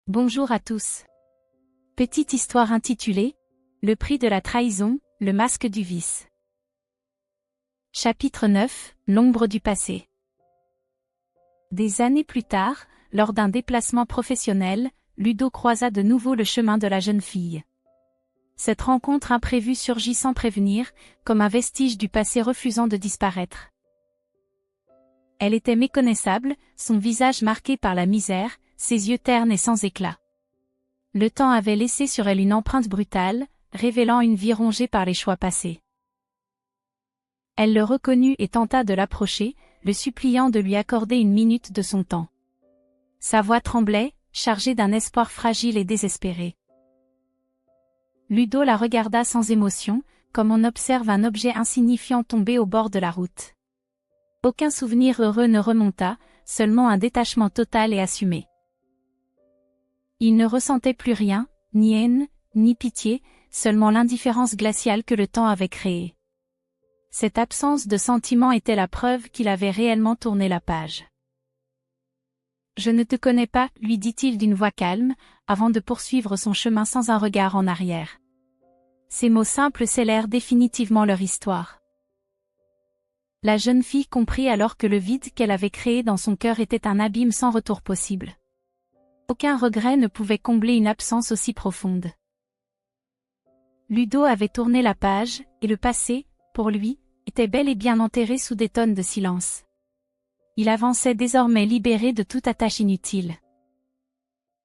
Bonjour à tous. Petite histoire intitulée « Le prix de la trahison, le masque du vice ». Chapitre 9 – L'ombre du passé. Des années plus tard, lors d'un déplacement professionnel, Ludo croisa de nouveau le chemin de la jeune fille. Cette rencontre imprévue surgit sans prévenir, comme un vestige du passé refusant de disparaître. Elle était méconnaissable, son visage marqué par la misère, ses yeux ternes et sans éclat. Le temps avait laissé sur elle une empreinte brutale, révélant une vie rongée par les choix passés. Elle le reconnut et tenta de l'approcher, le suppliant de lui accorder une minute de son temps. Sa voix tremblait, chargée d'un espoir fragile et désespéré. Ludo la regarda sans émotion, comme on observe un objet insignifiant tomber au bord de la route. Aucun souvenir heureux ne remonta, seulement un détachement total et assumé. Il ne ressentait plus rien, ni haine, ni pitié, seulement l'indifférence glaciale que le temps avait créée. Cette absence de sentiment était la preuve qu'il avait réellement tourné la page. « Je ne te connais pas », lui dit-il d'une voix calme, avant de poursuivre son chemin sans un regard en arrière. Ces mots simples scellèrent définitivement leur histoire. La jeune fille comprit alors que le vide qu'elle avait créé dans son cœur était un abîme sans retour possible. Aucun regret ne pouvait combler une absence aussi profonde. Ludo avait tourné la page, et le passé, pour lui, était bel et bien enterré sous des tonnes de silence. Il avançait désormais libéré de toute attache inutile.